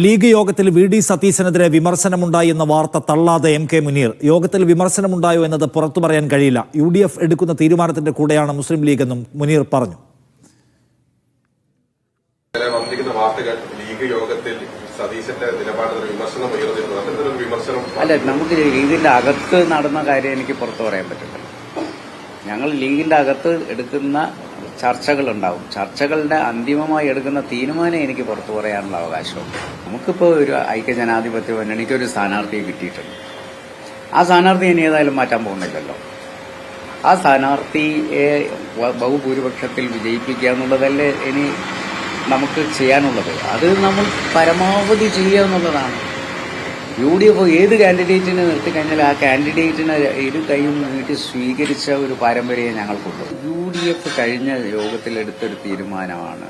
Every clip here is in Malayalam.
ലീഗ് യോഗത്തിൽ വി.ഡി. സതീശനെതിരെ വിമർശനമുണ്ടായി എന്ന വാർത്ത തള്ളാതെ എം.കെ. മുനീർ. യോഗത്തിൽ വിമർശനമുണ്ടായോ എന്നത് പുറത്തു പറയാൻ കഴിയില്ല. UDF എടുക്കുന്ന തീരുമാനത്തിന്റെ കൂടെയാണ് മുസ്ലിം ലീഗ് എന്നും മുനീർ പറഞ്ഞു. അല്ല, നമുക്ക് ലീഗിന്റെ അകത്ത് നടന്ന കാര്യം എനിക്ക് പുറത്തു പറയാൻ പറ്റില്ല. ഞങ്ങൾ ലീഗിന്റെ അകത്ത് എടുക്കുന്ന ചർച്ചകളുണ്ടാവും. ചർച്ചകളുടെ അന്തിമമായി എടുക്കുന്ന തീരുമാനം എനിക്ക് പുറത്തു പറയാനുള്ള അവകാശമുണ്ട്. നമുക്കിപ്പോൾ ഒരു ഐക്യജനാധിപത്യ മുന്നണിക്ക് ഒരു സ്ഥാനാർത്ഥിയെ കിട്ടിയിട്ടുണ്ട്. ആ സ്ഥാനാർത്ഥി ഇനി ഏതായാലും മാറ്റാൻ പോകുന്നില്ലല്ലോ. ആ സ്ഥാനാർത്ഥിയെ ബഹുഭൂരിപക്ഷത്തിൽ വിജയിപ്പിക്കുക എന്നുള്ളതല്ലേ ഇനി നമുക്ക് ചെയ്യാനുള്ളത്. അത് നമ്മൾ പരമാവധി ചെയ്യുക എന്നുള്ളതാണ്. UDF ഏത് കാൻഡിഡേറ്റിനെ നിർത്തിക്കഴിഞ്ഞാൽ ആ കാൻഡിഡേറ്റിനെ ഇരു കൈയും നീട്ടി സ്വീകരിച്ച ഒരു പാരമ്പര്യം ഞങ്ങൾക്കുണ്ട്. UDF കഴിഞ്ഞ യോഗത്തിലെടുത്തൊരു തീരുമാനമാണ്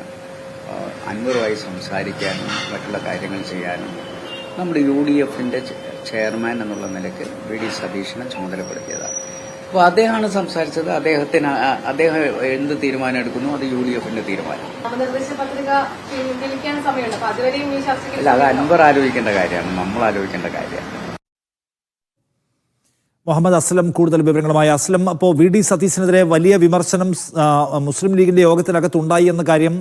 അൻവറുമായി സംസാരിക്കാനും മറ്റുള്ള കാര്യങ്ങൾ ചെയ്യാനും നമ്മുടെ UDFന്റെ ചെയർമാൻ എന്നുള്ള നിലയ്ക്ക് വി.ഡി. സതീശനെ ചുമതലപ്പെടുത്തിയതാണ്. അപ്പോൾ അദ്ദേഹമാണ് സംസാരിച്ചത്. അദ്ദേഹം എന്ത് തീരുമാനം എടുക്കുന്നു അത് UDFന്റെ തീരുമാനം. അല്ല, അത് അൻവർ ആലോചിക്കേണ്ട കാര്യമാണ്, നമ്മൾ ആലോചിക്കേണ്ട കാര്യമാണ്. മുഹമ്മദ് അസ്ലം കൂടുതൽ വിവരങ്ങളുമായി. അസ്ലം, അപ്പോൾ വി.ഡി. സതീശനെതിരെ വലിയ വിമർശനം മുസ്ലിം ലീഗിന്റെ യോഗത്തിനകത്ത് ഉണ്ടായി എന്ന കാര്യം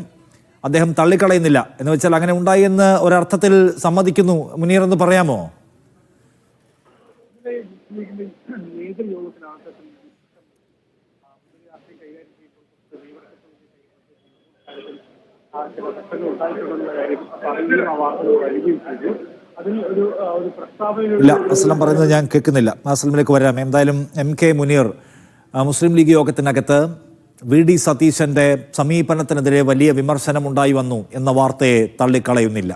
അദ്ദേഹം തള്ളിക്കളയുന്നില്ല. എന്ന് വെച്ചാൽ അങ്ങനെ ഉണ്ടായി എന്ന് ഒരർത്ഥത്തിൽ സമ്മതിക്കുന്നു. മുനീർ എന്ന് പറയാമോ? ഇല്ല, അസ്ലം പറയുന്നത് ഞാൻ കേൾക്കുന്നില്ല. അസ്ലമിലേക്ക് വരാം. എന്തായാലും എം.കെ. മുനീർ മുസ്ലിം ലീഗ് യോഗത്തിനകത്ത് വി.ഡി. സതീശന്റെ സമീപനത്തിനെതിരെ വലിയ വിമർശനം ഉണ്ടായി വന്നു എന്ന വാർത്തയെ തള്ളിക്കളയുന്നില്ല.